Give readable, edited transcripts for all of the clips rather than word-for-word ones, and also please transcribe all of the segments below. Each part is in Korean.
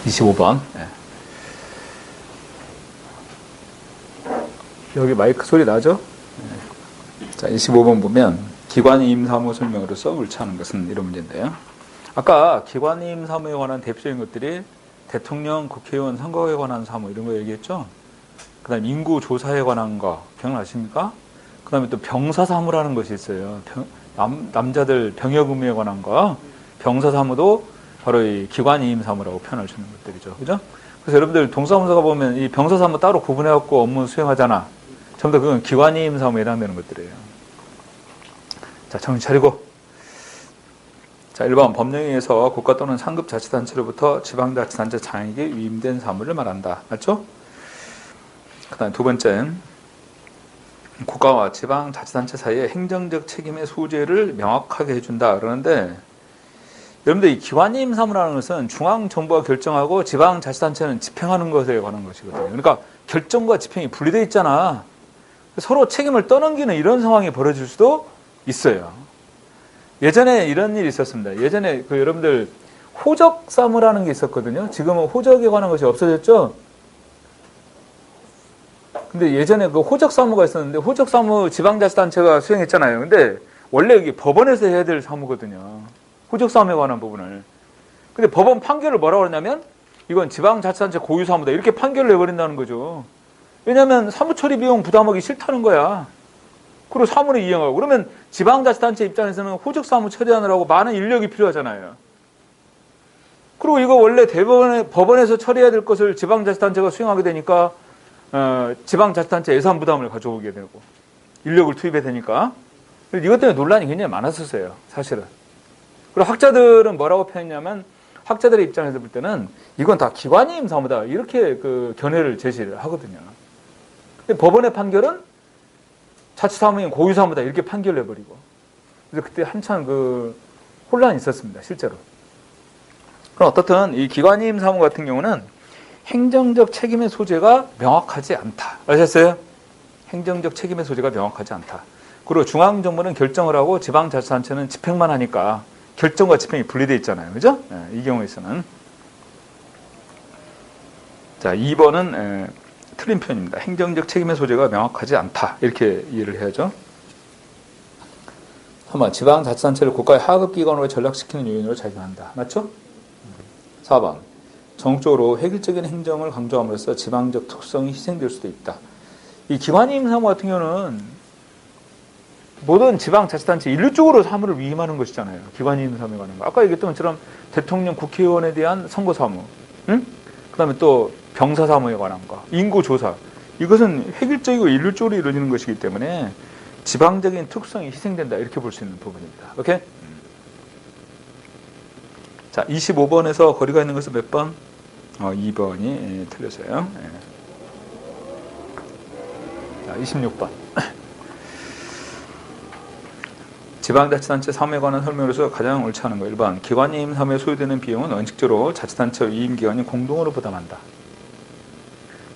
25번. 여기 마이크 소리 나죠? 자, 25번 보면 기관이임 사무 설명으로서 옳지않은 것은 이런 문제인데요. 아까 기관이임 사무에 관한 대표적인 것들이 대통령, 국회의원, 선거에 관한 사무 이런 거 얘기했죠. 그 다음에 인구 조사에 관한 거 기억나십니까? 그 다음에 또 병사 사무라는 것이 있어요. 남자들 병역 의무에 관한 거. 병사 사무도 바로 이 기관이임 사무라고 표현할 수 있는 것들이죠. 그죠? 그래서 여러분들 동사무소가 보면 이 병사 사무 따로 구분해갖고 업무 수행하잖아. 전부 다 그건 기관이임 사무에 해당되는 것들이에요. 자, 정신 차리고. 자, 1번 법령에서 국가 또는 상급 자치단체로부터 지방자치단체 장에게 위임된 사무를 말한다. 맞죠? 그 다음에 두 번째, 국가와 지방자치단체 사이의 행정적 책임의 소재를 명확하게 해준다. 그러는데 여러분들 이 기관이임 사무라는 것은 중앙정부가 결정하고 지방자치단체는 집행하는 것에 관한 것이거든요. 그러니까 결정과 집행이 분리되어 있잖아. 서로 책임을 떠넘기는 이런 상황이 벌어질 수도 있어요. 예전에 이런 일이 있었습니다. 예전에 그 여러분들 호적사무라는 게 있었거든요. 지금은 호적에 관한 것이 없어졌죠. 근데 예전에 그 호적사무가 있었는데 호적사무 지방자치단체가 수행했잖아요. 근데 원래 이게 법원에서 해야 될 사무거든요. 호적사무에 관한 부분을. 근데 법원 판결을 뭐라고 그러냐면 이건 지방자치단체 고유사무다 이렇게 판결을 내버린다는 거죠. 왜냐하면 사무처리 비용 부담하기 싫다는 거야. 그리고 사무를 이행하고. 그러면 지방자치단체 입장에서는 호적사무 처리하느라고 많은 인력이 필요하잖아요. 그리고 이거 원래 법원에서 처리해야 될 것을 지방자치단체가 수행하게 되니까 지방자치단체 예산 부담을 가져오게 되고 인력을 투입해야 되니까. 이것 때문에 논란이 굉장히 많았었어요. 사실은. 그리고 학자들은 뭐라고 표현했냐면 학자들의 입장에서 볼 때는 이건 다 기관이임 사무다 이렇게 그 견해를 제시를 하거든요. 근데 법원의 판결은 자치사무인 고유사무다 이렇게 판결을 해버리고. 그래서 그때 한참 그 혼란이 있었습니다. 실제로. 그럼 어떻든 이 기관이임 사무 같은 경우는 행정적 책임의 소재가 명확하지 않다. 아셨어요? 행정적 책임의 소재가 명확하지 않다. 그리고 중앙정부는 결정을 하고 지방자치단체는 집행만 하니까 결정과 집행이 분리되어 있잖아요. 그죠? 이 경우에서는. 자, 2번은 틀린 표현입니다. 행정적 책임의 소재가 명확하지 않다. 이렇게 이해를 해야죠. 3번 지방자치단체를 국가의 하급기관으로 전락시키는 요인으로 작용한다. 맞죠? 4번 전국적으로 획일적인 행정을 강조함으로써 지방적 특성이 희생될 수도 있다. 이 기관이임 사무 같은 경우는 모든 지방자치단체 일률적으로 사무를 위임하는 것이잖아요. 기관이임 사무에 관한 거. 아까 얘기했던 것처럼 대통령, 국회의원에 대한 선거사무, 응? 그 다음에 또 병사사무에 관한 거, 인구조사. 이것은 획일적이고 일률적으로 이루어지는 것이기 때문에 지방적인 특성이 희생된다. 이렇게 볼 수 있는 부분입니다. 오케이? 자, 25번에서 거리가 있는 것은 몇 번? 2번이 틀렸어요. 자, 26번. 지방자치단체 사무에 관한 설명으로서 가장 옳지 않은 거 1번 기관이임 사무에 소요되는 비용은 원칙적으로 자치단체 위임기관이 공동으로 부담한다.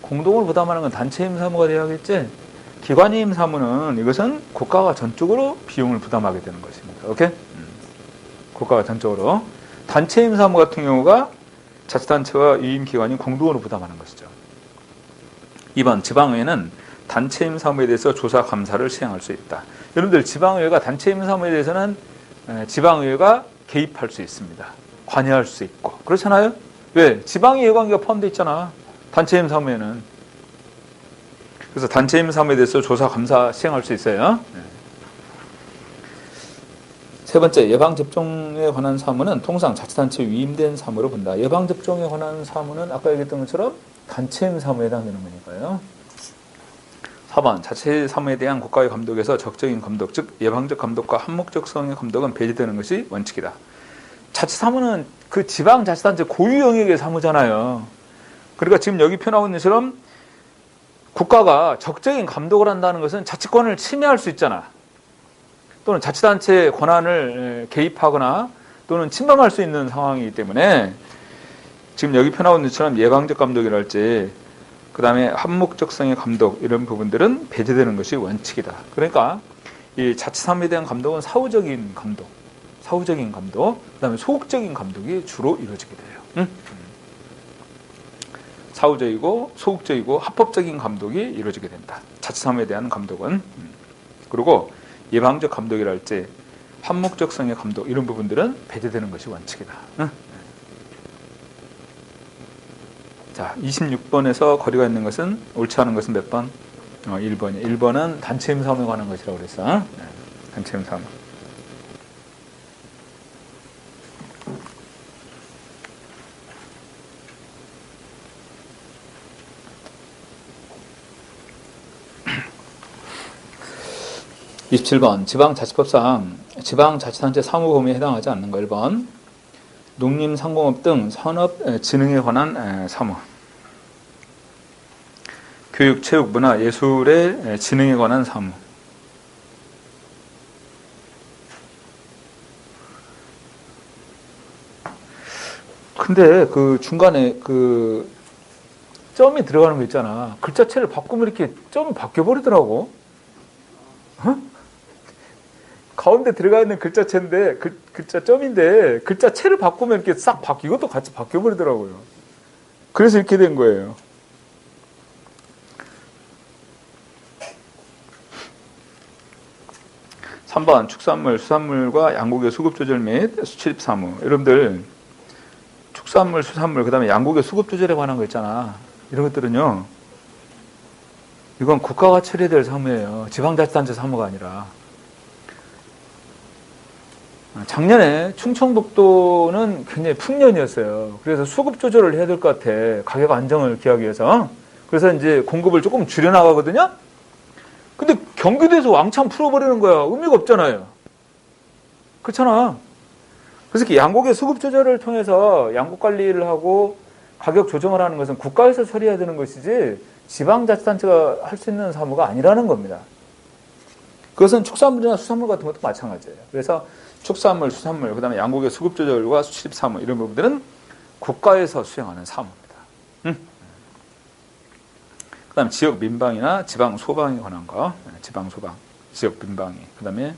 공동으로 부담하는 건 단체임 사무가 되어야겠지. 기관이임 사무는 이것은 국가가 전적으로 비용을 부담하게 되는 것입니다. 오케이? 국가가 전적으로. 단체임 사무 같은 경우가 자치단체와 위임기관이 공동으로 부담하는 것이죠. 2번 지방의회는 단체임 사무에 대해서 조사 감사를 시행할 수 있다. 여러분들 지방의회가 단체임 사무에 대해서는 지방의회가 개입할 수 있습니다. 관여할 수 있고 그렇잖아요. 왜? 지방의회 관계가 포함되어 있잖아. 단체임 사무에는. 그래서 단체임 사무에 대해서 조사 감사 시행할 수 있어요. 세 번째 예방접종에 관한 사무는 통상 자치단체 위임된 사무로 본다. 예방접종에 관한 사무는 아까 얘기했던 것처럼 단체임 사무에 해당되는 거니까요. 4번 자체 사무에 대한 국가의 감독에서 적적인 감독, 즉 예방적 감독과 한목적성의 감독은 배제되는 것이 원칙이다. 자체 사무는 그 지방자치단체 고유 영역의 사무잖아요. 그러니까 지금 여기 표현하고 있는 것처럼 국가가 적적인 감독을 한다는 것은 자치권을 침해할 수 있잖아. 또는 자치단체의 권한을 개입하거나 또는 침범할 수 있는 상황이기 때문에 지금 여기 표현하고 있는 것처럼 예방적 감독이랄지 그 다음에 한목적성의 감독 이런 부분들은 배제되는 것이 원칙이다. 그러니까 이 자치사무에 대한 감독은 사후적인 감독, 그 다음에 소극적인 감독이 주로 이루어지게 돼요. 사후적이고 소극적이고 합법적인 감독이 이루어지게 된다. 자치사무에 대한 감독은. 그리고 예방적 감독이랄지 한목적성의 감독 이런 부분들은 배제되는 것이 원칙이다. 자, 26번에서 거리가 있는 것은 옳지 않은 것은 몇 번? 1번이에요. 1번은 단체 임사무에 관한 것이라고 그랬어. 단체 임사무. (27번) 지방자치법상 지방자치단체 사무 범위에 해당하지 않는 거 1번 농림, 상공업 등 산업 진흥에 관한 사무 교육, 체육, 문화, 예술의 진흥에 관한 사무 근데 그 중간에 그 점이 들어가는 거 있잖아. 글자체를 바꾸면 이렇게 점이 바뀌어버리더라고. 가운데 들어가 있는 글자체인데, 글자 점인데, 글자체를 바꾸면 이렇게 싹 이것도 같이 바뀌어버리더라고요. 그래서 이렇게 된 거예요. (3번) 축산물, 수산물과 양고기 수급 조절 및 수출입 사무. 여러분들, 축산물, 수산물, 그 다음에 양고기 수급 조절에 관한 거 있잖아. 이런 것들은요, 이건 국가가 처리해야 될 사무예요. 지방자치단체 사무가 아니라. 작년에 충청북도는 굉장히 풍년이었어요. 그래서 수급 조절을 해야 될 것 같아. 가격 안정을 기하기 위해서. 그래서 이제 공급을 조금 줄여나가거든요? 근데 경기도에서 왕창 풀어버리는 거야. 의미가 없잖아요. 그렇잖아. 그래서 이렇게 양고기 수급 조절을 통해서 양국 관리를 하고 가격 조정을 하는 것은 국가에서 처리해야 되는 것이지 지방자치단체가 할 수 있는 사무가 아니라는 겁니다. 그것은 축산물이나 수산물 같은 것도 마찬가지예요. 그래서 축산물, 수산물, 그 다음에 양고기 수급 조절과 수출입 사무 이런 부분들은 국가에서 수행하는 사무입니다. 그 다음에 지역 민방위나 지방 소방에 관한 거, 지방 소방, 지역 민방위. 그 다음에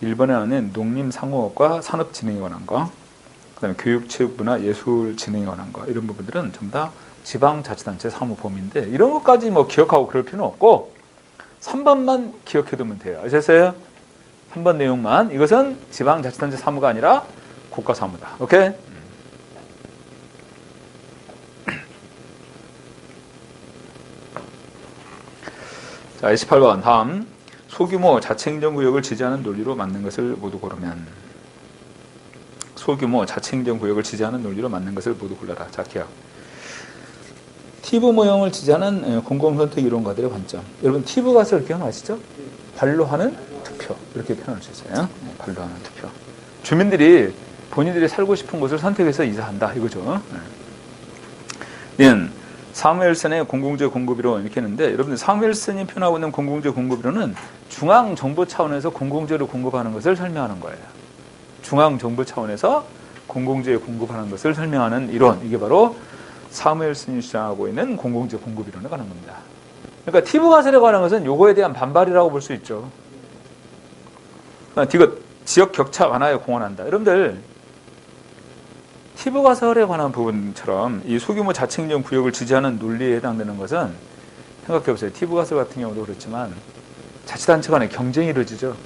1번에 하는 농림 상호업과 산업 진흥에 관한 거, 그 다음에 교육, 체육, 문화, 예술 진흥에 관한 거 이런 부분들은 전부 다 지방자치단체 사무 범위인데 이런 것까지 뭐 기억하고 그럴 필요는 없고 3번만 기억해두면 돼요. 아셨어요? 3번 내용만. 이것은 지방자치단체 사무가 아니라 국가 사무다. 오케이? 자, 28번 다음 소규모 자치행정구역을 지지하는 논리로 맞는 것을 모두 고르면 소규모 자치행정구역을 지지하는 논리로 맞는 것을 모두 골라라. 자, 기억. 티브 모형을 지지하는 공공선택 이론가들의 관점. 여러분 티브 가설 기억나시죠? 발로 하는 투표. 이렇게 표현할 수 있어요. 발로 하는 투표. 주민들이 본인들이 살고 싶은 곳을 선택해서 이사한다. 이거죠. 사무엘슨의 공공재 공급이론 이렇게 했는데 여러분들 사무엘슨이 표현하고 있는 공공재 공급이론은 중앙정부 차원에서 공공재를 공급하는 것을 설명하는 거예요. 중앙정부 차원에서 공공재를 공급하는 것을 설명하는 이론. 이게 바로 사무엘슨이 주장하고 있는 공공재 공급 이론에 관한 겁니다. 그러니까 티브 가설에 관한 것은 요거에 대한 반발이라고 볼 수 있죠. 지역 격차 완화에 공헌한다. 여러분들 티브 가설에 관한 부분처럼 이 소규모 자치행정 구역을 지지하는 논리에 해당되는 것은 생각해보세요. 티브 가설 같은 경우도 그렇지만 자치단체 간의 경쟁이 이루어지죠.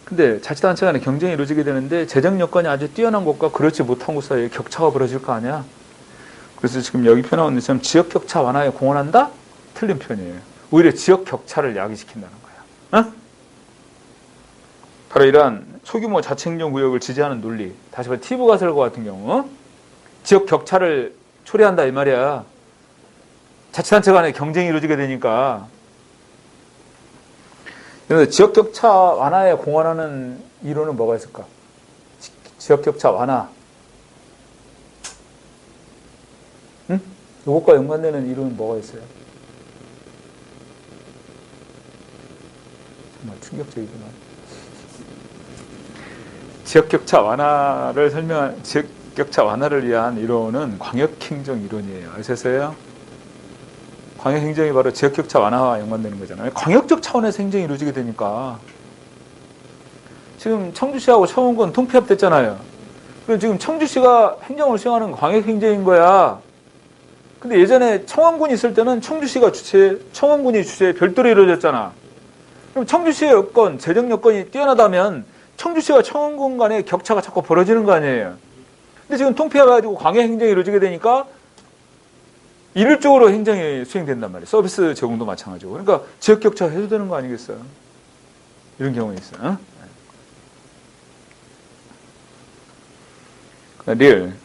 근데 자치단체 간의 경쟁이 이루어지게 되는데 재정 여건이 아주 뛰어난 곳과 그렇지 못한 곳 사이에 격차가 벌어질 거 아니야. 그래서 지금 여기 표현하고 있는 것처럼 지역 격차 완화에 공헌한다? 틀린 표현이에요. 오히려 지역 격차를 야기시킨다는 거야. 바로 이러한 소규모 자치행정구역을 지지하는 논리. 다시 말해 티브 가설과 같은 경우 지역 격차를 초래한다 이 말이야. 자치단체 간의 경쟁이 이루어지게 되니까. 그래서 지역 격차 완화에 공헌하는 이론은 뭐가 있을까? 지역 격차 완화. 이것과 연관되는 이론은 뭐가 있어요? 정말 충격적이구나. 지역격차 완화를 위한 이론은 광역행정 이론이에요. 아셨어요? 광역행정이 바로 지역격차 완화와 연관되는 거잖아요. 광역적 차원에서 행정이 이루어지게 되니까. 지금 청주시하고 청운군 통폐합 됐잖아요. 그럼 지금 청주시가 행정을 수행하는 광역행정인 거야. 근데 예전에 청원군이 있을 때는 청주시가 주체, 청원군이 주체에 별도로 이루어졌잖아. 그럼 청주시의 여건, 재정 여건이 뛰어나다면 청주시와 청원군 간의 격차가 자꾸 벌어지는 거 아니에요. 근데 지금 통폐합해가지고 광해 행정이 이루어지게 되니까 일률적으로 행정이 수행된단 말이에요. 서비스 제공도 마찬가지고. 그러니까 지역 격차가 해소되는 거 아니겠어요? 이런 경우가 있어요. 리을.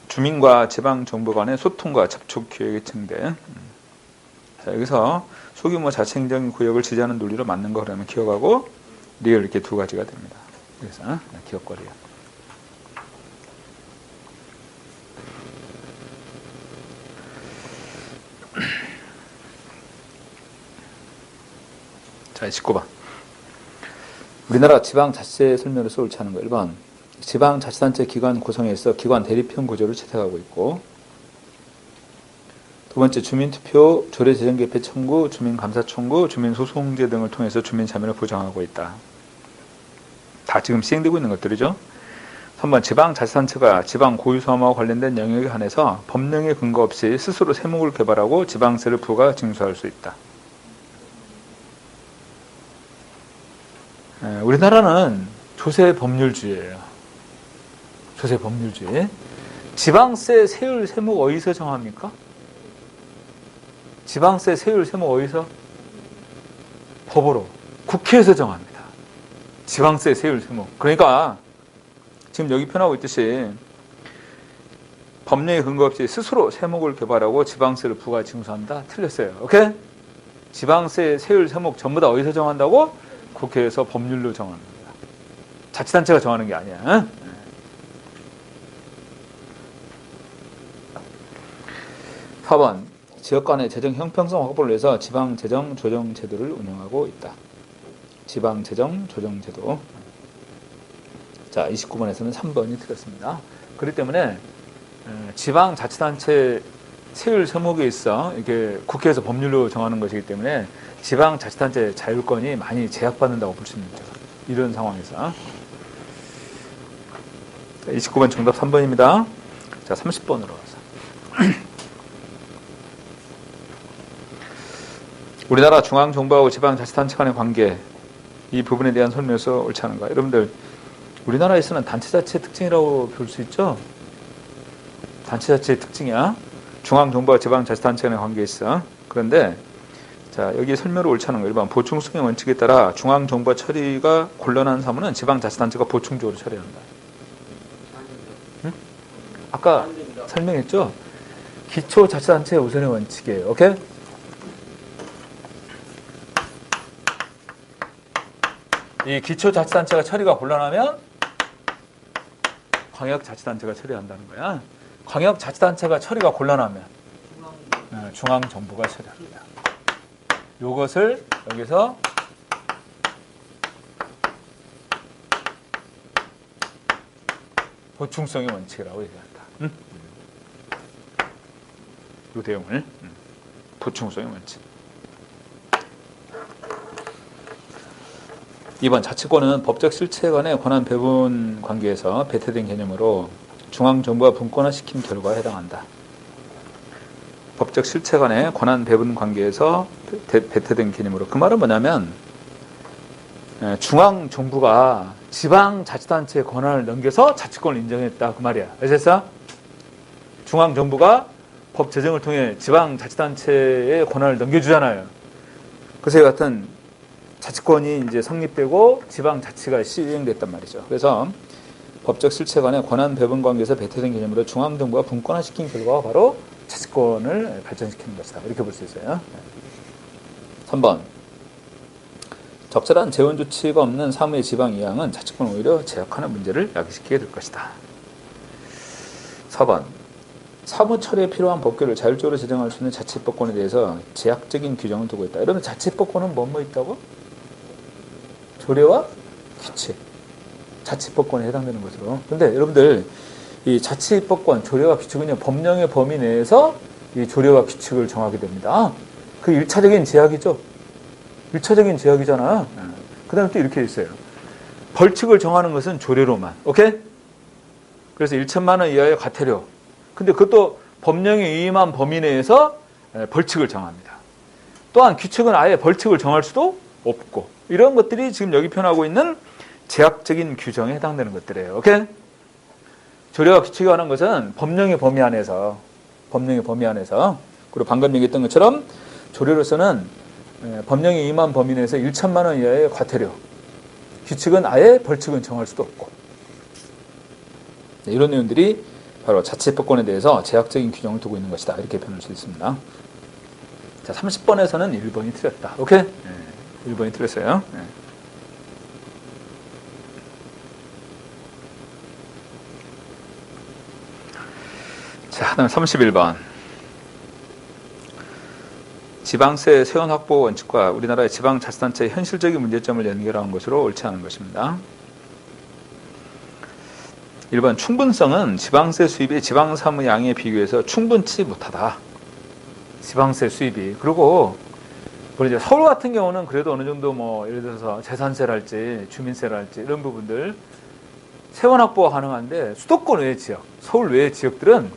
주민과 지방정부 간의 소통과 접촉 기획의 증대. 자, 여기서 소규모 자치행정 구역을 지지하는 논리로 맞는 거 그러면 기억하고 리을 이렇게 두 가지가 됩니다. 그래서 기억거리요. 자, 19번. 우리나라 지방자치제 설명으로서 옳지 않은 거. 1번. 지방자치단체 기관 구성에 있어 기관 대립형 구조를 채택하고 있고, 두 번째, 주민투표, 조례재정개표 청구, 주민감사 청구, 주민소송제 등을 통해서 주민 참여를 보장하고 있다. 다 지금 시행되고 있는 것들이죠. 3번, 지방자치단체가 지방 고유사업과 관련된 영역에 한해서 법령의 근거 없이 스스로 세목을 개발하고 지방세를 부과 징수할 수 있다. 우리나라는 조세 법률주의예요. 조세 법률주의. 지방세 세율 세목 어디서 정합니까? 지방세 세율 세목 어디서? 법으로. 국회에서 정합니다. 지방세 세율 세목. 그러니까 지금 여기 표현하고 있듯이 법령에 근거 없이 스스로 세목을 개발하고 지방세를 부과 징수한다. 틀렸어요. 오케이? 지방세 세율 세목 전부 다 어디서 정한다고? 국회에서 법률로 정하는 겁니다. 자치단체가 정하는 게 아니야. 응? 4번. 지역 간의 재정 형평성 확보를 위해서 지방재정 조정제도를 운영하고 있다. 지방재정 조정제도. 자, 29번에서는 3번이 틀렸습니다. 그렇기 때문에 지방자치단체 세율 세목에 있어 이게 국회에서 법률로 정하는 것이기 때문에 지방자치단체 자율권이 많이 제약받는다고 볼 수 있는 거죠. 이런 상황에서. 29번 정답 3번입니다. 자, 30번으로 가서. 우리나라 중앙정부하고 지방자치단체 간의 관계, 이 부분에 대한 설명에서 옳지 않은가. 여러분들, 우리나라에서는 단체자치의 특징이라고 볼 수 있죠? 단체자치의 특징이야. 중앙정부와 지방자치단체 간의 관계에 있어. 그런데 자, 여기 설명으로 옳지 않은 거. 1번, 보충수행 원칙에 따라 중앙정부와 처리가 곤란한 사무는 지방자치단체가 보충적으로 처리한다. 응? 아까 설명했죠? 기초자치단체 우선의 원칙이에요. 오케이? 이 기초자치단체가 처리가 곤란하면 광역자치단체가 처리한다는 거야. 광역자치단체가 처리가 곤란하면 중앙정부가 처리합니다. 이것을 여기서 보충성의 원칙이라고 얘기한다. 응? 이 내용을 보충성의 원칙. 2번, 자치권은 법적 실체 간의 권한 배분 관계에서 배태된 개념으로 중앙정부가 분권화시킨 결과에 해당한다. 법적 실체 간의 권한 배분 관계에서 배태된 개념으로. 그 말은 뭐냐면 중앙정부가 지방자치단체의 권한을 넘겨서 자치권을 인정했다. 그 말이야. 아셨어? 중앙정부가 법 제정을 통해 지방자치단체의 권한을 넘겨주잖아요. 그래서 이 같은 자치권이 이제 성립되고 지방자치가 시행됐단 말이죠. 그래서 법적 실체 간의 권한 배분 관계에서 배태된 개념으로 중앙정부가 분권화시킨 결과가 바로 자치권을 발전시키는 것이다. 이렇게 볼 수 있어요. 3번. 적절한 재원 조치가 없는 사무의 지방 이양은 자치권을 오히려 제약하는 문제를 야기시키게 될 것이다. 4번. 사무 처리에 필요한 법규를 자율적으로 제정할 수 있는 자치법권에 대해서 제약적인 규정을 두고 있다. 여러분, 자치법권은 뭐 있다고? 조례와 규칙. 자치법권에 해당되는 것으로. 근데 여러분들, 이 자치법권, 조례와 규칙은요, 법령의 범위 내에서 이 조례와 규칙을 정하게 됩니다. 그 1차적인 제약이죠. 1차적인 제약이잖아. 그 다음에 또 이렇게 있어요. 벌칙을 정하는 것은 조례로만. 오케이? 그래서 1천만 원 이하의 과태료. 근데 그것도 법령에 위임한 범위 내에서 벌칙을 정합니다. 또한 규칙은 아예 벌칙을 정할 수도 없고, 이런 것들이 지금 여기 표현하고 있는 제약적인 규정에 해당되는 것들이에요. 오케이? 조례와 규칙에 관한 것은 법령의 범위 안에서, 그리고 방금 얘기했던 것처럼 조례로서는 법령에 위임한 범위 내에서 1천만 원 이하의 과태료, 규칙은 아예 벌칙은 정할 수도 없고, 이런 내용들이 바로 자치법권에 대해서 제약적인 규정을 두고 있는 것이다, 이렇게 표현할 수 있습니다. 자, 30번에서는 1번이 틀렸다. 오케이? 1번이 틀렸어요. 자, 그 다음에 31번. 지방세 세원 확보 원칙과 우리나라의 지방자치단체의 현실적인 문제점을 연결한 것으로 옳지 않은 것입니다. 1번, 충분성은 지방세 수입이 지방사무 양에 비교해서 충분치 못하다. 지방세 수입이. 그리고 이제 서울 같은 경우는 그래도 어느 정도 뭐 예를 들어서 재산세랄지 주민세랄지 이런 부분들 세원 확보가 가능한데, 수도권 외의 지역, 서울 외의 지역들은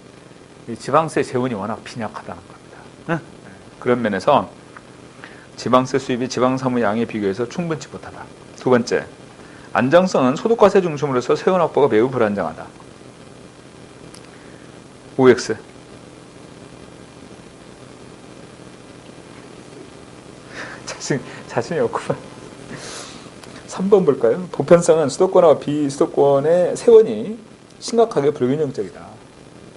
이 지방세 재원이 워낙 빈약하다는 겁니다. 그런 면에서 지방세 수입이 지방사무 양에 비교해서 충분치 못하다. 두 번째, 안정성은 소득과세 중심으로서 세원 확보가 매우 불안정하다. OX. 자신이 없구만. 3번 볼까요? 보편성은 수도권과 비수도권의 세원이 심각하게 불균형적이다.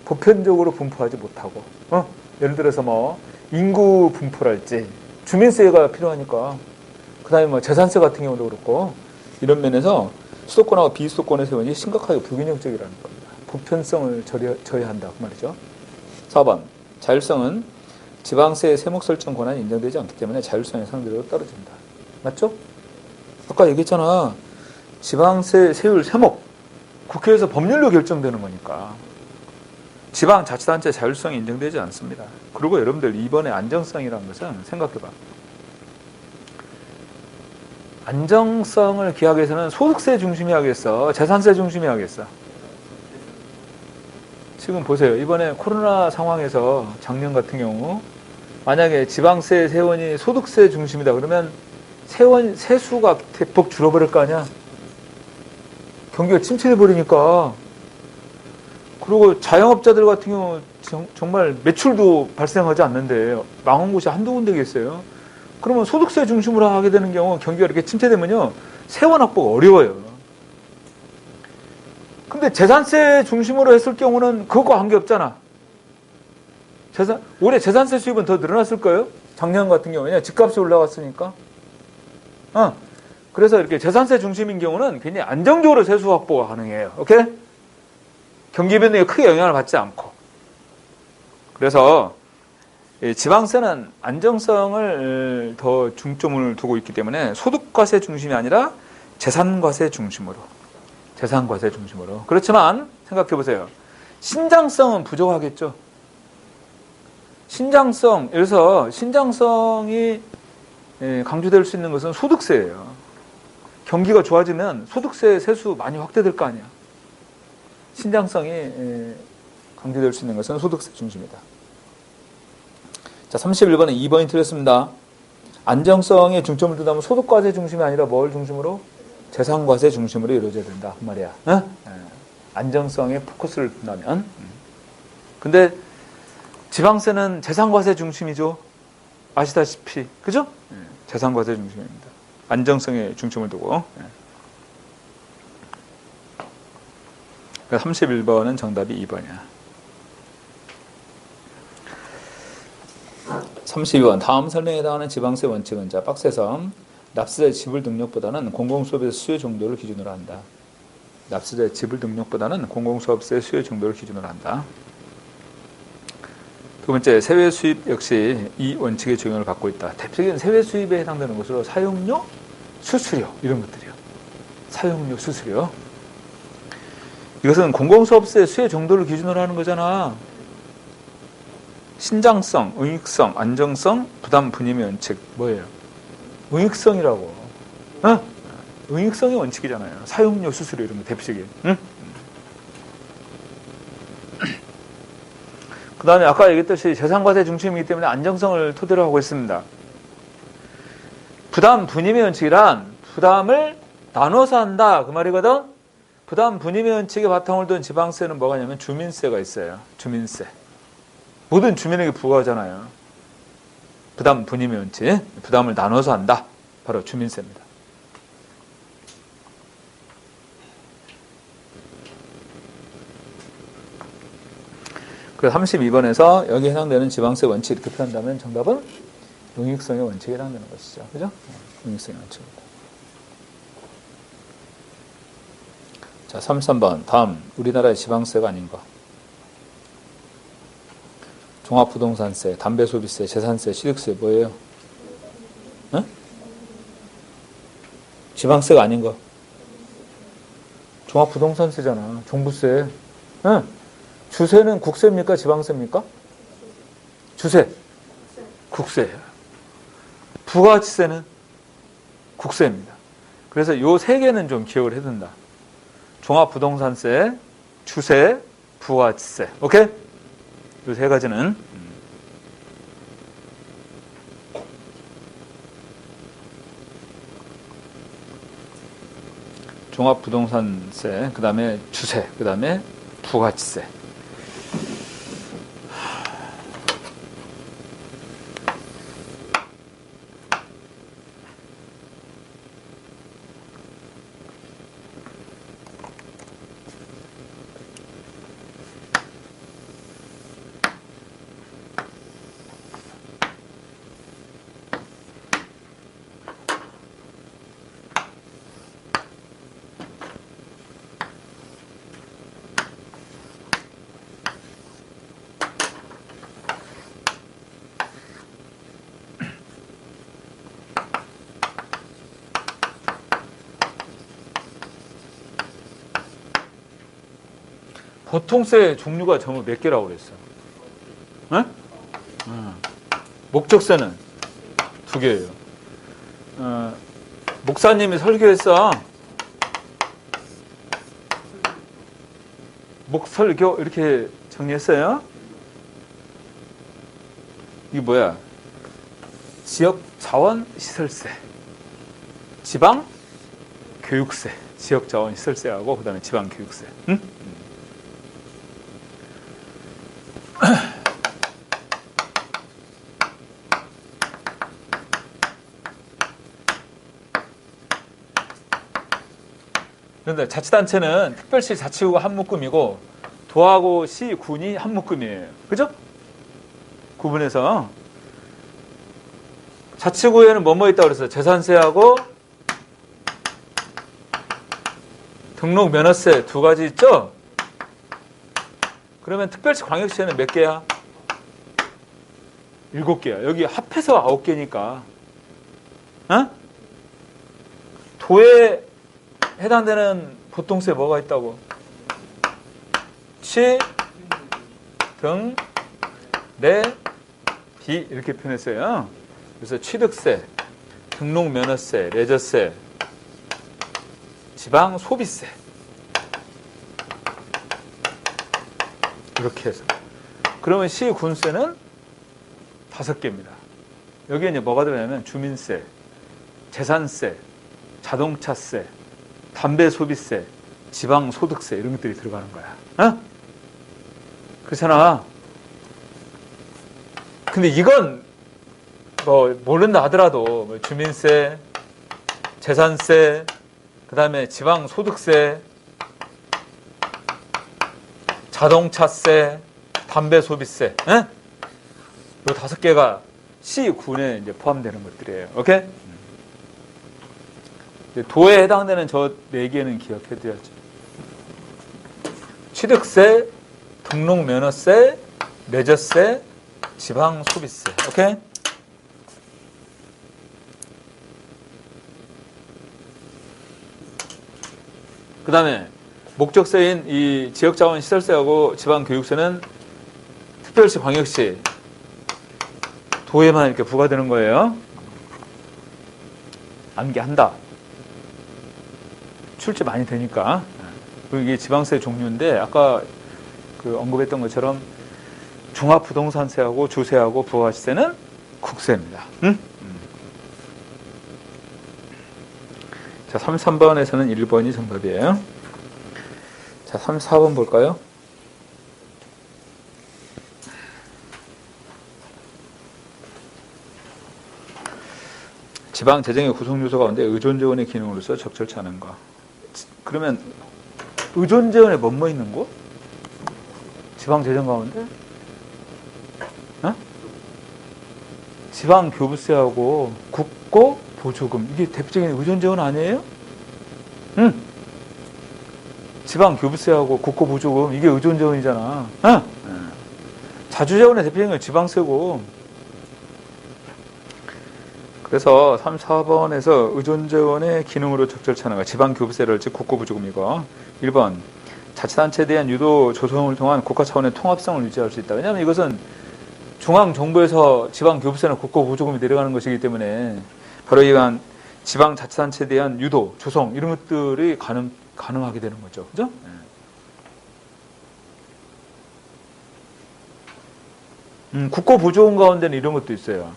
보편적으로 분포하지 못하고, 예를 들어서 뭐 인구 분포랄지 주민세가 필요하니까, 그 다음에 뭐 재산세 같은 경우도 그렇고, 이런 면에서 수도권하고 비수도권의 세원이 심각하게 불균형적이라는 겁니다. 보편성을 저해한다, 그 말이죠. 4번, 자율성은 지방세 세목 설정 권한이 인정되지 않기 때문에 자율성의 상대로 떨어진다. 맞죠? 아까 얘기했잖아. 지방세 세율 세목, 국회에서 법률로 결정되는 거니까 지방자치단체 자율성이 인정되지 않습니다. 그리고 여러분들 이번에 안정성이라는 것은 생각해봐. 안정성을 기하기 위해서는 소득세 중심이 하겠어? 재산세 중심이 하겠어? 지금 보세요. 이번에 코로나 상황에서 작년 같은 경우 만약에 지방세 세원이 소득세 중심이다 그러면 세수가 대폭 줄어버릴 거 아니야? 경기가 침체해버리니까. 그리고 자영업자들 같은 경우 정말 매출도 발생하지 않는데 망한 곳이 한두 군데겠어요. 그러면 소득세 중심으로 하게 되는 경우 경기가 이렇게 침체되면요, 세원 확보가 어려워요. 근데 재산세 중심으로 했을 경우는 그것과 관계없잖아. 올해 재산세 수입은 더 늘어났을 거예요? 작년 같은 경우에 집값이 올라갔으니까. 그래서 이렇게 재산세 중심인 경우는 굉장히 안정적으로 세수 확보가 가능해요. 오케이? 경기 변동에 크게 영향을 받지 않고. 그래서 지방세는 안정성을 더 중점을 두고 있기 때문에 소득과세 중심이 아니라 재산과세 중심으로. 그렇지만 생각해 보세요. 신장성은 부족하겠죠. 그래서 신장성이 강조될 수 있는 것은 소득세예요. 경기가 좋아지면 소득세 세수 많이 확대될 거 아니야. 신장성이 강조될 수 있는 것은 소득세 중심이다. 자, 31번은 2번이 틀렸습니다. 안정성에 중점을 둔다면 소득과세 중심이 아니라 뭘 중심으로? 재산과세 중심으로 이루어져야 된다, 그 말이야. 안정성에 포커스를 둔다면. 근데 지방세는 재산과세 중심이죠. 아시다시피, 그죠? 재산과세 중심입니다. 안정성에 중점을 두고. 31번은 정답이 2번이야. 32번. 다음 설명에 해당하는 지방세 원칙은, 자, 박스에서 납세자의 지불 능력보다는 공공수업의 수요 정도를 기준으로 한다. 납세자의 지불 능력보다는 공공수업세 수요 정도를 기준으로 한다. 두 번째, 세외 수입 역시 이 원칙의 적용을 받고 있다. 대표적인 세외 수입에 해당되는 것으로 사용료, 수수료 이런 것들이요. 사용료, 수수료. 이것은 공공수업세 수요 정도를 기준으로 하는 거잖아. 신장성, 의익성, 안정성, 부담 분임의 원칙 뭐예요? 의익성이라고. 의익성의 원칙이잖아요. 사용료, 수수료 이런 거 대표적인. 그 다음에 아까 얘기했듯이 재산과세 중심이기 때문에 안정성을 토대로 하고 있습니다. 부담 분임의 원칙이란 부담을 나눠서 한다 그 말이거든. 부담 분임의 원칙의 바탕을 둔 지방세는 뭐가 있냐면 주민세가 있어요. 주민세. 모든 주민에게 부과하잖아요. 부담 분임의 원칙. 부담을 나눠서 한다. 바로 주민세입니다. 그래서 32번에서 여기 해당되는 지방세 원칙 이렇게 표현한다면 정답은 용익성의 원칙에 해당되는 것이죠. 그죠? 용익성의 원칙입니다. 자, 33번. 다음, 우리나라의 지방세가 아닌 거. 종합부동산세, 담배소비세, 재산세, 취득세 뭐예요? 응? 지방세가 아닌 거. 종합부동산세잖아. 종부세. 응? 주세는 국세입니까? 지방세입니까? 주세. 국세예요. 부가가치세는 국세입니다. 그래서 요 세 개는 좀 기억을 해둔다. 종합부동산세, 주세, 부가가치세. 오케이? 요 세 가지는 종합부동산세, 그 다음에 주세, 그 다음에 부가가치세. 보통세 종류가 전부 몇 개라고 그랬어? 네? 목적세는 2개예요. 목사님이 설교했어. 목설교 이렇게 정리했어요. 이게 뭐야? 지역자원시설세, 지방교육세, 지역자원시설세하고 그 다음에 지방교육세. 응? 그런데 자치단체는 특별시 자치구가 한 묶음이고 도하고 시, 군이 한 묶음이에요. 그죠? 구분해서 자치구에는 뭐뭐 있다고 그랬어요? 재산세하고 등록 면허세 2가지 있죠? 그러면 특별시 광역시에는 몇 개야? 7개야. 여기 합해서 9개니까. 어? 도에 해당되는 보통세 뭐가 있다고? 취, 등, 내, 비 이렇게 표현했어요. 그래서 취득세, 등록면허세, 레저세, 지방소비세 이렇게 해서 그러면 시, 군세는 5개입니다. 여기에 이제 뭐가 들어가냐면 주민세, 재산세, 자동차세, 담배소비세, 지방소득세 이런 것들이 들어가는 거야. 어? 그렇잖아. 근데 이건 뭐 모른다 하더라도 뭐 주민세, 재산세, 그 다음에 지방소득세, 자동차세, 담배소비세, 에? 요 5개가 시, 군에 이제 포함되는 것들이에요. 오케이? 도에 해당되는 저 4개는 기억해둬야죠. 취득세, 등록면허세, 레저세, 지방소비세. 오케이? 그 다음에 목적세인 이 지역자원시설세하고 지방교육세는 특별시, 광역시, 도에만 이렇게 부과되는 거예요. 암기한다. 출제 많이 되니까. 그리고 이게 지방세 종류인데 아까 그 언급했던 것처럼 종합부동산세하고 주세하고 부가가치세는 국세입니다. 응? 자, 33번에서는 1번이 정답이에요. 자, 34번 볼까요? 지방 재정의 구성 요소 가운데 의존 재원의 기능으로서 적절치 않은 거. 그러면 의존 재원에 뭐뭐 있는 거? 지방 재정 가운데? 어? 지방 교부세하고 국고 보조금, 이게 대표적인 의존 재원 아니에요? 응. 지방 교부세하고 국고 보조금, 이게 의존 재원이잖아. 어? 자주 재원의 대표적인 건 지방세고. 그래서 3, 4번에서 의존재원의 기능으로 적절치 않은 거. 지방교부세랄지 국고보조금이고. 1번 자치단체에 대한 유도 조성을 통한 국가 차원의 통합성을 유지할 수 있다. 왜냐하면 이것은 중앙정부에서 지방교부세나 국고보조금이 내려가는 것이기 때문에 바로 이러한 지방자치단체에 대한 유도, 조성 이런 것들이 가능하게 되는 거죠. 그죠? 국고보조금 가운데는 이런 것도 있어요.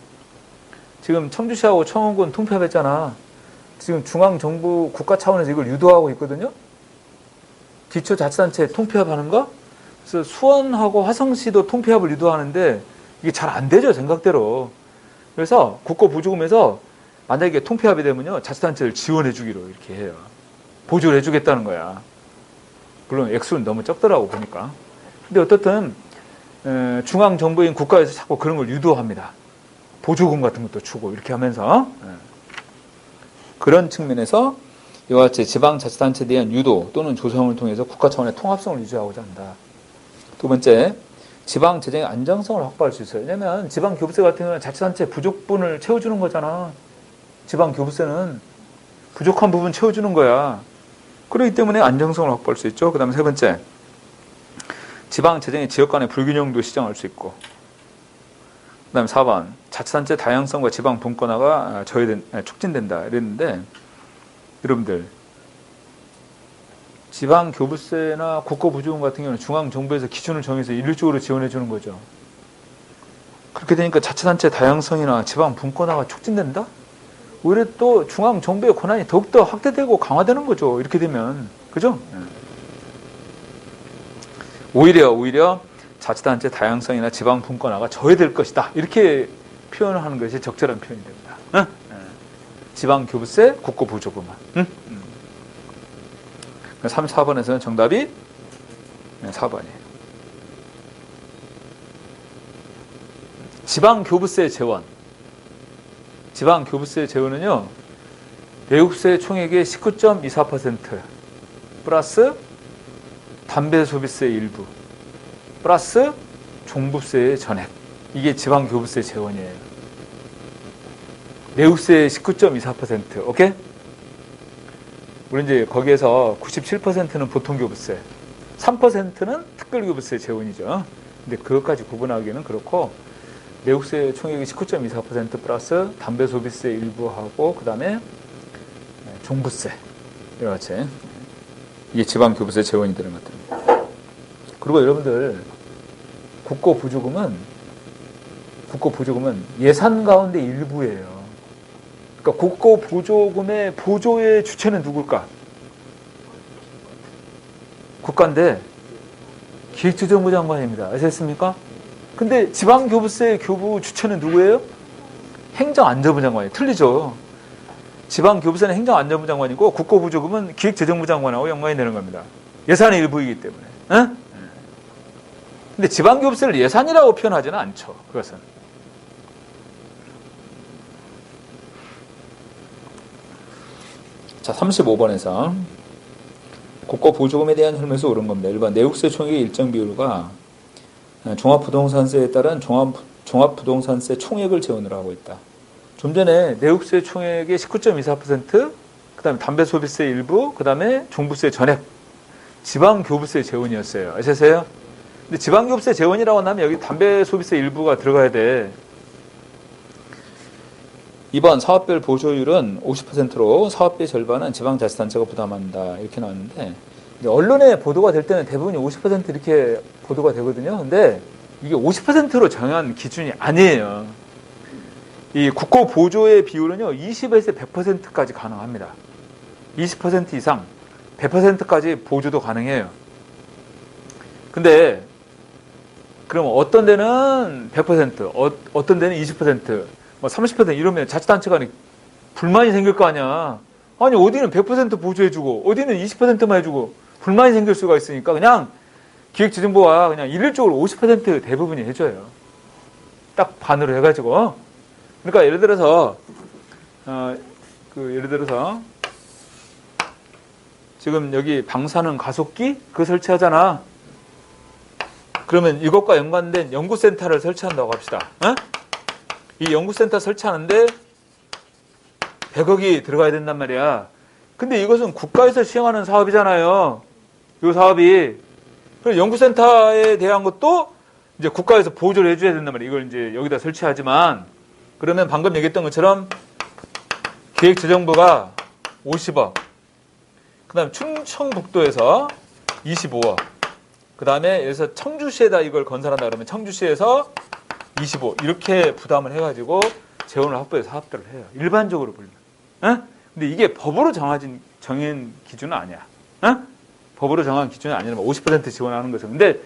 지금 청주시하고 청원군 통폐합했잖아. 지금 중앙정부 국가 차원에서 이걸 유도하고 있거든요. 기초자치단체 통폐합하는 거. 그래서 수원하고 화성시도 통폐합을 유도하는데 이게 잘 안 되죠, 생각대로. 그래서 국고보조금에서 만약에 통폐합이 되면요, 자치단체를 지원해주기로 이렇게 해요. 보조를 해주겠다는 거야. 물론 액수는 너무 적더라고 보니까. 근데 어떻든 중앙정부인 국가에서 자꾸 그런 걸 유도합니다. 보조금 같은 것도 주고 이렇게 하면서 그런 측면에서 이와 같이 지방자치단체에 대한 유도 또는 조성을 통해서 국가 차원의 통합성을 유지하고자 한다. 두 번째, 지방재정의 안정성을 확보할 수 있어요. 왜냐하면 지방교부세 같은 경우는 자치단체 부족분을 채워주는 거잖아. 지방교부세는 부족한 부분 채워주는 거야. 그렇기 때문에 안정성을 확보할 수 있죠. 그 다음에 세 번째, 지방재정의 지역 간의 불균형도 시정할 수 있고. 그 다음에 4번, 자치단체 다양성과 지방 분권화가 촉진된다 이랬는데, 여러분들 지방 교부세나 국고보조금 같은 경우는 중앙정부에서 기준을 정해서 일률적으로 지원해 주는 거죠. 그렇게 되니까 자치단체 다양성이나 지방 분권화가 촉진된다? 오히려 또 중앙정부의 권한이 더욱더 확대되고 강화되는 거죠. 이렇게 되면. 그죠? 오히려 자치단체 다양성이나 지방 분권화가 저해될 것이다. 이렇게 표현을 하는 것이 적절한 표현이 됩니다. 응? 지방 교부세, 국고 보조금만. 3, 4번에서는 정답이 4번이에요. 지방 교부세 재원. 지방 교부세 재원은요, 내국세 총액의 19.24% 플러스 담배 소비세 일부 플러스 종부세의 전액. 이게 지방 교부세 재원이에요. 내국세의 19.24%. 오케이? 물론 이제 거기에서 97%는 보통 교부세, 3%는 특별 교부세 재원이죠. 근데 그것까지 구분하기는 그렇고, 내국세 총액이 19.24% 플러스 담배 소비세 일부하고 그 다음에 종부세 이와 같이 이게 지방 교부세 재원이 되는 것들입니다. 그리고 여러분들 국고 보조금은 예산 가운데 일부예요. 그러니까 국고 보조금의 보조의 주체는 누굴까? 국가인데 기획재정부 장관입니다. 아셨습니까? 근데 지방교부세 교부 주체는 누구예요? 행정안전부 장관이에요. 틀리죠. 지방교부세는 행정안전부 장관이고 국고보조금은 기획재정부 장관하고 연관이 되는 겁니다. 예산의 일부이기 때문에. 응? 근데 지방교부세를 예산이라고 표현하지는 않죠. 그것은. 자, 35번에서 국고보조금에 대한 혈면에서 옳은 겁니다. 1번, 내국세 총액의 일정 비율과 종합부동산세에 따른 종합부동산세 총액을 재원으로 하고 있다. 좀 전에 내국세 총액의 19.24%, 그 다음에 담배소비세 일부, 그 다음에 종부세 전액, 지방교부세 재원이었어요. 아셨어요? 근데 지방교부세 재원이라고 하면 여기 담배소비세 일부가 들어가야 돼. 2번, 사업별 보조율은 50%로 사업비 절반은 지방자치단체가 부담한다. 이렇게 나왔는데, 언론에 보도가 될 때는 대부분이 50% 이렇게 보도가 되거든요. 근데 이게 50%로 정한 기준이 아니에요. 이 국고 보조의 비율은요, 20에서 100%까지 가능합니다. 20% 이상, 100%까지 보조도 가능해요. 근데, 그럼 어떤 데는 100%, 어떤 데는 20%, 뭐 30% 이러면 자치단체 간에 불만이 생길 거 아니야. 아니, 어디는 100% 보조해주고, 어디는 20%만 해주고, 불만이 생길 수가 있으니까 그냥 기획재정부가 그냥 일률적으로 50% 대부분이 해줘요. 딱 반으로 해가지고. 그러니까 예를 들어서, 지금 여기 방사능 가속기? 그거 설치하잖아. 그러면 이것과 연관된 연구센터를 설치한다고 합시다. 어? 이 연구센터 설치하는데 100억이 들어가야 된단 말이야. 근데 이것은 국가에서 시행하는 사업이잖아요. 이 사업이. 그럼 연구센터에 대한 것도 이제 국가에서 보조를 해줘야 된단 말이야. 이걸 이제 여기다 설치하지만, 그러면 방금 얘기했던 것처럼 기획재정부가 50억, 그 다음에 충청북도에서 25억, 그 다음에 여기서 청주시에다 이걸 건설한다 그러면 청주시에서 25, 이렇게 부담을 해가지고 재원을 확보해서 사업들을 해요. 일반적으로 보면. 어? 근데 이게 법으로 정한 기준은 아니야. 어? 법으로 정한 기준은 아니라면 50% 지원하는 거죠. 근데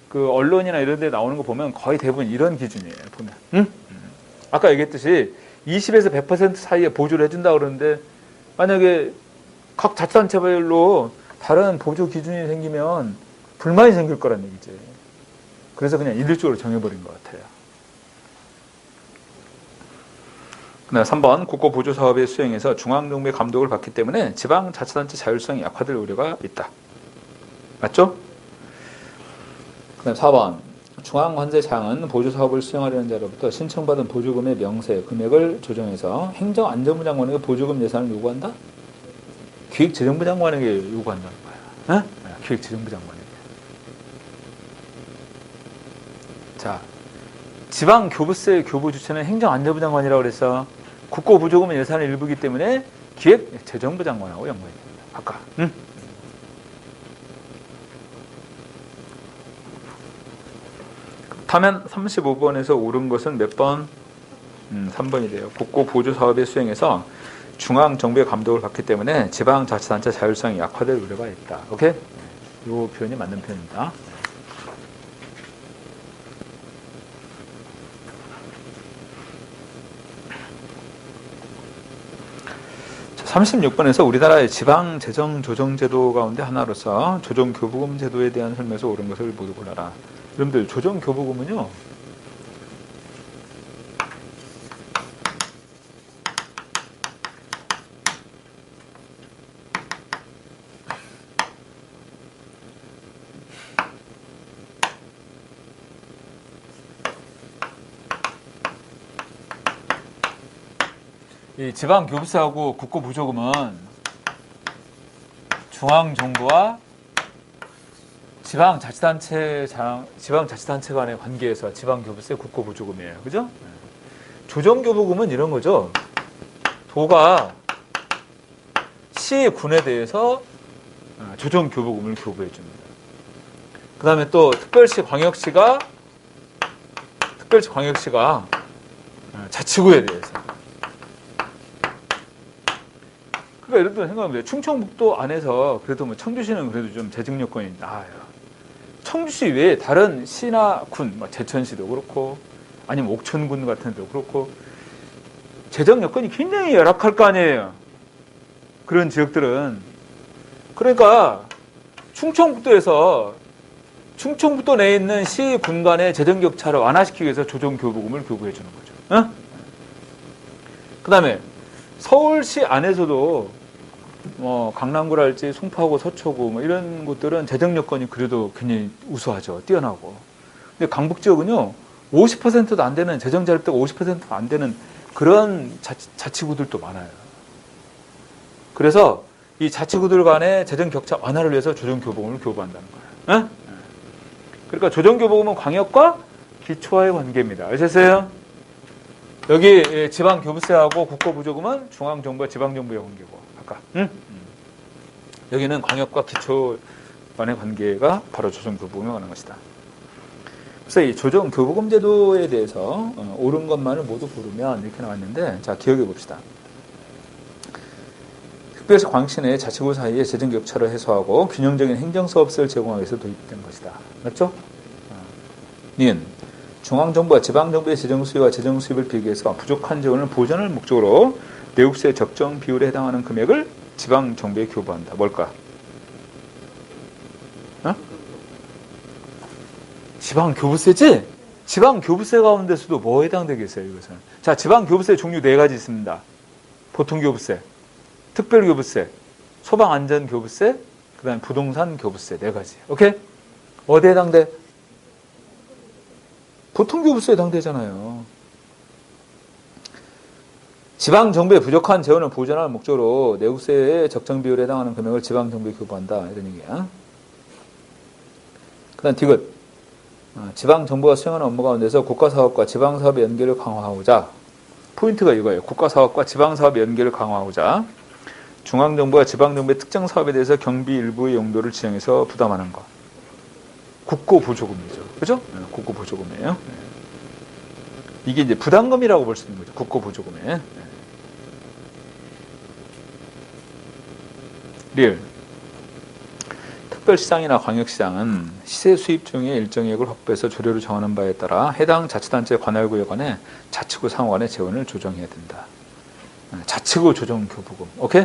그 언론이나 이런 데 나오는 거 보면 거의 대부분 이런 기준이에요. 보면. 응? 아까 얘기했듯이 20에서 100% 사이에 보조를 해준다 그러는데, 만약에 각 자치단체별로 다른 보조 기준이 생기면 불만이 생길 거란 얘기지. 그래서 그냥 일률적으로 정해버린 것 같아요. 네, 3번 국고 보조 사업의 수행에서 중앙정부의 감독을 받기 때문에 지방자치단체 자율성이 약화될 우려가 있다. 맞죠? 그 다음 4번 중앙관세청은 보조 사업을 수행하려는 자로부터 신청받은 보조금의 명세, 금액을 조정해서 행정안전부 장관에게 보조금 예산을 요구한다? 기획재정부 장관에게 요구한다는 거야. 어? 기획재정부 장관에게. 자, 지방교부세 교부 주체는 행정안전부 장관이라고 그랬어. 국고 보조금은 예산의 일부이기 때문에 기획재정부 장관하고 연관이 됩니다. 아까. 응? 그렇다면 35번에서 옳은 것은 몇 번? 3번이래요. 국고 보조 사업의 수행에서 중앙정부의 감독을 받기 때문에 지방자치단체 자율성이 약화될 우려가 있다. 오케이? 이 표현이 맞는 표현입니다. 36번에서 우리나라의 지방재정조정제도 가운데 하나로서 조정교부금 제도에 대한 설명에서 옳은 것을 모두 골라라. 여러분들, 조정교부금은요, 이 지방교부세하고 국고보조금은 중앙정부와 지방자치단체 간의 관계에서 지방교부세, 국고보조금이에요. 그죠? 조정교부금은 이런 거죠. 도가 시, 군에 대해서 조정교부금을 교부해 줍니다. 그 다음에 또 특별시, 광역시가 자치구에 대해서. 그러니까 예를 들어 생각해보세요. 충청북도 안에서 그래도 뭐 청주시는 그래도 좀 재정 여건이 나아요. 청주시 외에 다른 시나 군, 뭐 제천시도 그렇고 아니면 옥천군 같은 데도 그렇고 재정 여건이 굉장히 열악할 거 아니에요. 그런 지역들은. 그러니까 충청북도 내에 있는 시, 군 간의 재정 격차를 완화시키기 위해서 조정교부금을 교부해 주는 거죠. 어? 그 다음에 서울시 안에서도 뭐 강남구랄지 송파구, 서초구 뭐 이런 곳들은 재정 여건이 그래도 굉장히 우수하죠. 뛰어나고. 근데 강북 지역은요, 50%도 안 되는, 재정 자립도가 50%도 안 되는 그런 자치구들도 많아요. 그래서 이 자치구들 간의 재정 격차 완화를 위해서 조정교부금을 교부한다는 거예요. 에? 그러니까 조정교부금은 광역과 기초와의 관계입니다. 아셨어요? 여기 지방교부세하고 국고보조금은 중앙정부와 지방정부의 관계고, 아까. 여기는 광역과 기초 간의 관계가 바로 조정교부금에 관한 것이다. 그래서 이 조정 교부금 제도에 대해서 옳은 것만을 모두 고르면 이렇게 나왔는데, 자, 기억해 봅시다. 특별시 광역시 내 자치구 사이의 재정 격차를 해소하고 균형적인 행정 서비스를 제공하기 위해서 도입된 것이다. 맞죠? 니은 중앙정부와 지방정부의 재정 수요와 재정 수입을 비교해서 부족한 재원을 보전할 목적으로 내국세 적정 비율에 해당하는 금액을 지방정부에 교부한다. 뭘까? 지방교부세지? 지방교부세 가운데서도 뭐에 해당되겠어요, 이것은? 자, 지방교부세 종류 4가지 있습니다. 보통교부세, 특별교부세, 소방안전교부세, 그 다음에 부동산교부세 4가지. 오케이? 어디에 해당돼? 보통교부세에 해당되잖아요. 지방정부의 부족한 재원을 보전할 목적으로 내국세의 적정 비율에 해당하는 금액을 지방정부에 교부한다. 이런 얘기야. 그 다음 디귿. 지방정부가 수행하는 업무 가운데서 국가사업과 지방사업의 연계를 강화하고자, 포인트가 이거예요. 국가사업과 지방사업의 연계를 강화하고자 중앙정부와 지방정부의 특정 사업에 대해서 경비 일부의 용도를 지정해서 부담하는 것. 국고보조금이죠. 그죠? 국고보조금이에요. 이게 이제 부담금이라고 볼 수 있는 거죠. 국고보조금에. 리을. 특별시장이나 광역시장은 시세 수입 중에 일정액을 확보해서 조례로 정하는 바에 따라 해당 자치단체 관할구에 관해 자치구 상호 간의 재원을 조정해야 된다. 자치구 조정교부금. 오케이?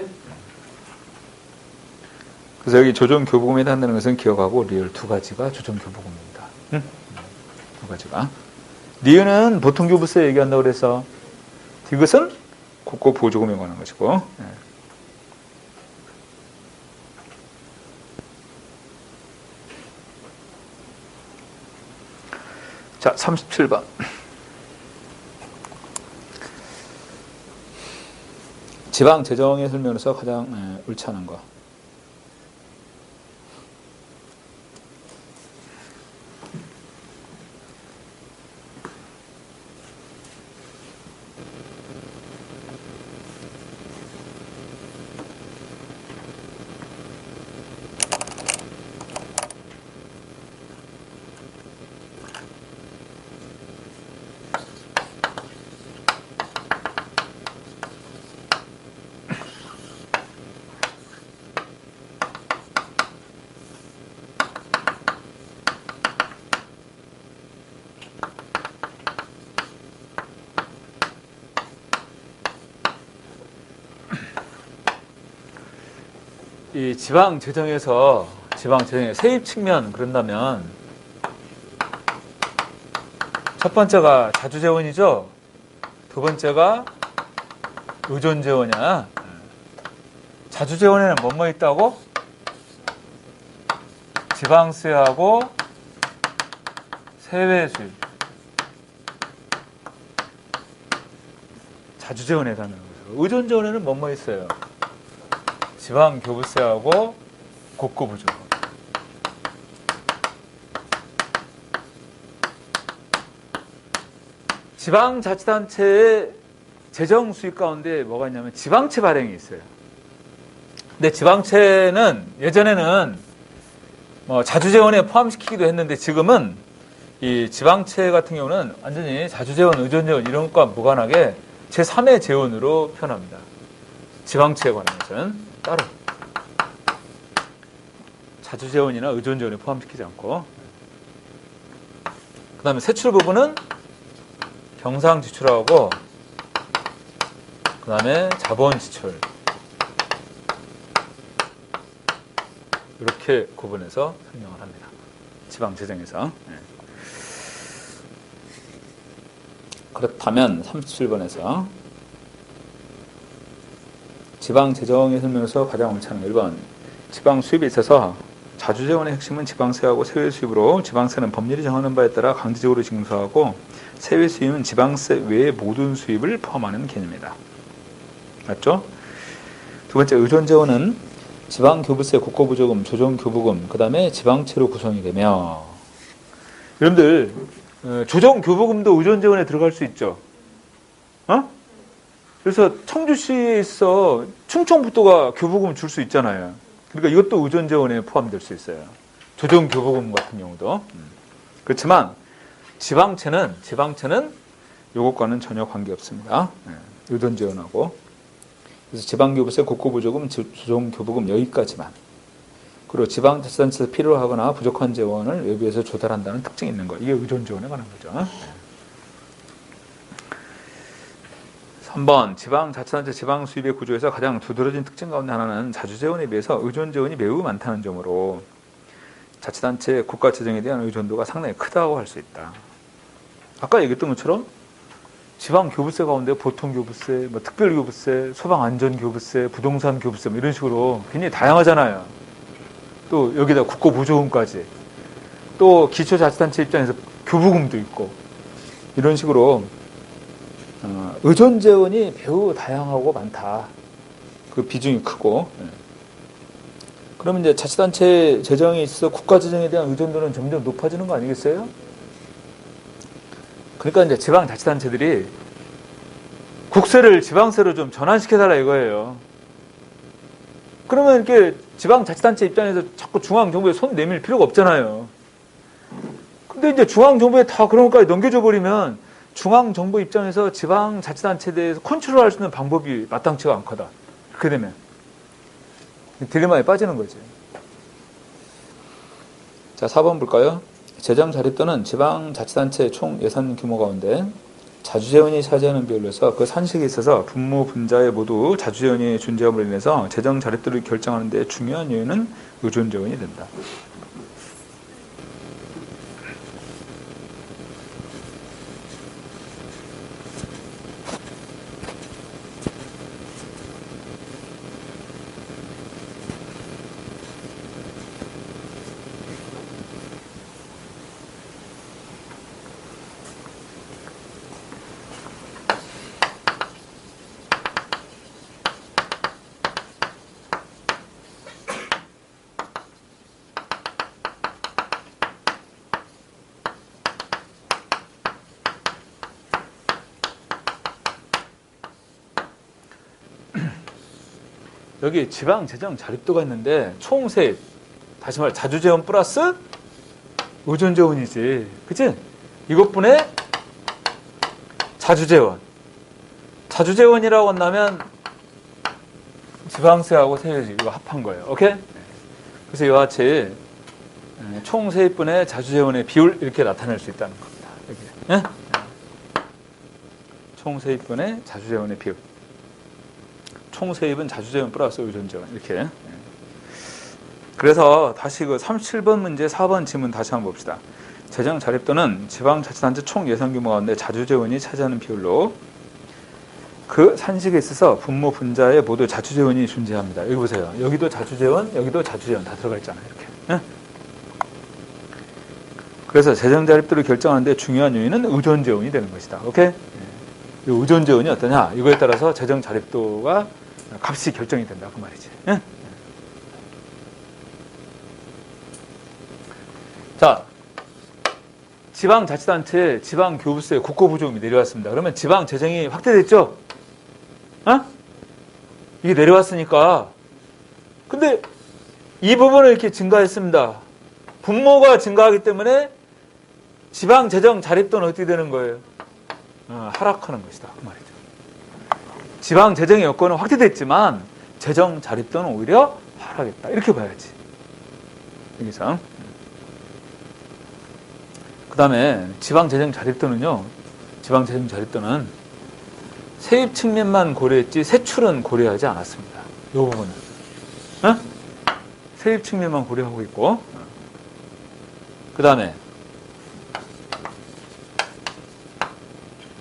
그래서 여기 조정교부금에 해당되는 것은 기억하고 리을 2가지가 조정교부금입니다. 응? 2가지가. 리을은 보통교부세 얘기한다고 그래서 디귿은 국고보조금에 관한 것이고. 자, 37번. 지방 재정의 설명에서 가장 옳지 않은 거. 이 지방 재정에서 세입 측면 그런다면 첫 번째가 자주재원이죠. 두 번째가 의존재원이야. 자주재원에는 뭐뭐 있다고? 지방세하고 세외수입. 자주재원에 해당하는 거죠. 의존재원에는 뭐뭐 있어요? 지방교부세하고 국고보조금. 지방자치단체의 재정 수입 가운데 뭐가 있냐면 지방채 발행이 있어요. 근데 지방채는 예전에는 자주재원에 포함시키기도 했는데 지금은 이 지방채 같은 경우는 완전히 자주재원, 의존재원 이런 것과 무관하게 제3의 재원으로 표현합니다. 지방채에 관한 것은 따로 자주재원이나 의존재원에 포함시키지 않고, 그 다음에 세출 부분은 경상지출하고 그 다음에 자본지출 이렇게 구분해서 설명을 합니다. 지방재정에서. 그렇다면 37번에서 지방재정의 설명에서 가장 옳지 않은 1번 지방 수입에 있어서 자주재원의 핵심은 지방세하고 세외수입으로 지방세는 법률이 정하는 바에 따라 강제적으로 징수하고 세외수입은 지방세 외의 모든 수입을 포함하는 개념이다. 맞죠? 두 번째 의존재원은 지방교부세, 국고보조금, 조정교부금, 그 다음에 지방채로 구성이 되며, 여러분들 조정교부금도 의존재원에 들어갈 수 있죠. 그래서 청주시에 있어 충청북도가 교부금 줄 수 있잖아요. 그러니까 이것도 의존재원에 포함될 수 있어요. 조정교부금 같은 경우도. 그렇지만 지방채는 요것과는 전혀 관계없습니다. 의존지원하고. 그래서 지방교부세, 국고보조금, 조정교부금 여기까지만. 그리고 지방자치단체에서 필요로 하거나 부족한 재원을 외부에서 조달한다는 특징이 있는 거. 이게 의존지원에 관한 거죠. 3번 지방자치단체 지방수입의 구조에서 가장 두드러진 특징 가운데 하나는 자주재원에 비해서 의존재원이 매우 많다는 점으로 자치단체 국가재정에 대한 의존도가 상당히 크다고 할 수 있다. 아까 얘기했던 것처럼 지방교부세 가운데 보통교부세, 특별교부세, 소방안전교부세, 부동산교부세 이런 식으로 굉장히 다양하잖아요. 또 여기다 국고보조금까지, 또 기초자치단체 입장에서 교부금도 있고 이런 식으로 의존재원이 매우 다양하고 많다. 그 비중이 크고. 그러면 이제 자치단체 재정에 있어서 국가재정에 대한 의존도는 점점 높아지는 거 아니겠어요? 그러니까 이제 지방자치단체들이 국세를 지방세로 좀 전환시켜달라 이거예요. 그러면 이렇게 지방자치단체 입장에서 자꾸 중앙정부에 손 내밀 필요가 없잖아요. 근데 이제 중앙정부에 다 그런 것까지 넘겨줘 버리면 중앙정부 입장에서 지방자치단체에 대해서 컨트롤할 수 있는 방법이 마땅치가 않거든. 그렇게 되면 딜레마에 빠지는 거지. 자, 4번 볼까요? 재정 자립도는 지방자치단체 총 예산 규모 가운데 자주재원이 차지하는 비율로서 그 산식에 있어서 분모 분자에 모두 자주재원이 존재함으로 인해서 재정 자립도를 결정하는 데 중요한 이유는 의존재원이 된다. 여기 지방재정 자립도가 있는데 총 세입, 다시 말해 자주재원 플러스 의존재원이지. 그치? 이것분의 자주재원. 자주재원이라고 한다면 지방세하고 세율 이거 합한 거예요. 오케이? 그래서 이와 같이 총 세입분의 자주재원의 비율 이렇게 나타낼 수 있다는 겁니다. 여기. 예? 총 세입분의 자주재원의 비율. 총 세입은 자주재원 플러스 의존재원 이렇게. 그래서 다시 그 37번 문제 4번 지문 다시 한번 봅시다. 재정 자립도는 지방자치단체 총 예산 규모 가운데 자주재원이 차지하는 비율로 그 산식에 있어서 분모 분자에 모두 자주재원이 존재합니다. 여기 보세요. 여기도 자주재원, 여기도 자주재원 다 들어가 있잖아요. 이렇게. 네? 그래서 재정 자립도를 결정하는데 중요한 요인은 의존재원이 되는 것이다. 오케이? 이 의존재원이 어떠냐? 이거에 따라서 재정 자립도가 값이 결정이 된다. 그 말이지. 예? 자, 지방자치단체, 지방교부세, 국고보조금이 내려왔습니다. 그러면 지방재정이 확대됐죠? 어? 이게 내려왔으니까. 근데 이 부분을 이렇게 증가했습니다. 분모가 증가하기 때문에 지방재정 자립도는 어떻게 되는 거예요? 하락하는 것이다. 그 말이죠. 지방재정의 여건은 확대됐지만 재정 자립도는 오히려 하락했다. 이렇게 봐야지. 여기서. 그 다음에 지방재정 자립도는요. 지방재정 자립도는 세입 측면만 고려했지 세출은 고려하지 않았습니다. 이 부분은. 어? 세입 측면만 고려하고 있고. 그 다음에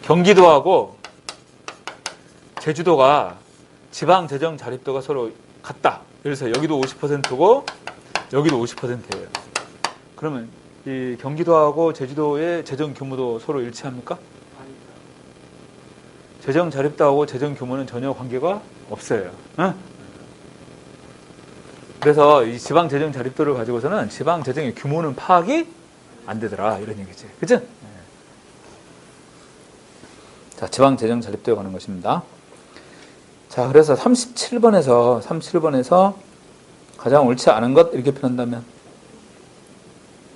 경기도하고 제주도가 지방재정 자립도가 서로 같다. 그래서 여기도 50%고 여기도 50%예요. 그러면 이 경기도하고 제주도의 재정 규모도 서로 일치합니까? 재정 자립도하고 재정 규모는 전혀 관계가 없어요. 어? 그래서 이 지방재정 자립도를 가지고서는 지방재정의 규모는 파악이 안 되더라. 이런 얘기지. 그죠? 자, 지방재정 자립도에 관한 것입니다. 자, 그래서 37번에서 가장 옳지 않은 것 이렇게 표현한다면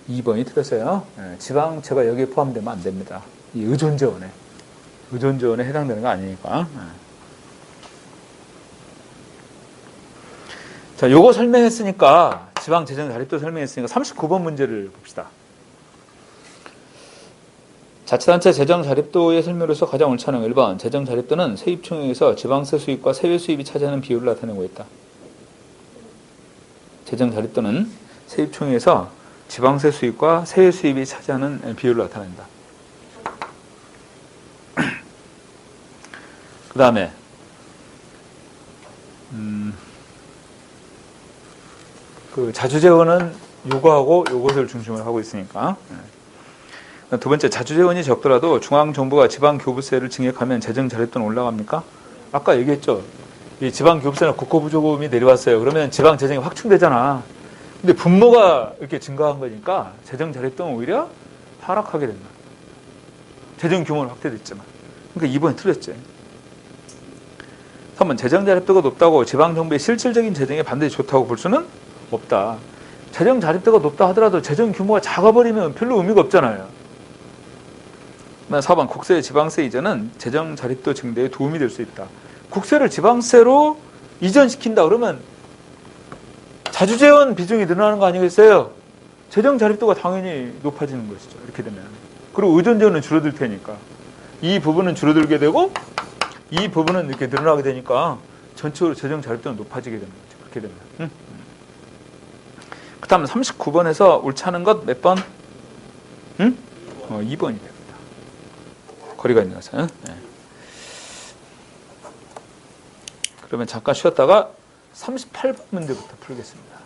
2번이 틀렸어요. 지방채가 여기에 포함되면 안 됩니다. 이 의존재원에 해당되는 거 아니니까. 자, 요거 설명했으니까 지방재정자립도 설명했으니까 39번 문제를 봅시다. 자치단체 재정자립도의 설명으로서 가장 옳지 않은 1번 재정자립도는 세입총액에서 지방세 수입과 세외 수입이 차지하는 비율을 나타내고 있다. 재정자립도는 세입총액에서 지방세 수입과 세외 수입이 차지하는 비율을 나타낸다. 그 다음에 그 자주재원은 요거하고 요것을 중심으로 하고 있으니까. 두 번째, 자주재원이 적더라도 중앙정부가 지방교부세를 증액하면 재정자립도는 올라갑니까? 아까 얘기했죠. 이 지방교부세나 국고부조금이 내려왔어요. 그러면 지방재정이 확충되잖아. 근데 분모가 이렇게 증가한 거니까 재정자립도는 오히려 하락하게 된다. 재정규모는 확대됐지만. 그러니까 2번이 틀렸지. 3번, 재정자립도가 높다고 지방정부의 실질적인 재정에 반드시 좋다고 볼 수는 없다. 재정자립도가 높다 하더라도 재정규모가 작아버리면 별로 의미가 없잖아요. 4번, 국세 지방세 이전은 재정자립도 증대에 도움이 될 수 있다. 국세를 지방세로 이전시킨다 그러면 자주재원 비중이 늘어나는 거 아니겠어요? 재정자립도가 당연히 높아지는 것이죠. 이렇게 되면. 그리고 의존재원은 줄어들 테니까. 이 부분은 줄어들게 되고 이 부분은 이렇게 늘어나게 되니까 전체적으로 재정자립도는 높아지게 되는 거죠. 그렇게 되면. 그 다음 39번에서 옳지 않은 것 몇 번? 2번이 됩니다. 거리가 있는 것은. 네. 그러면 잠깐 쉬었다가 38번 문제부터 풀겠습니다.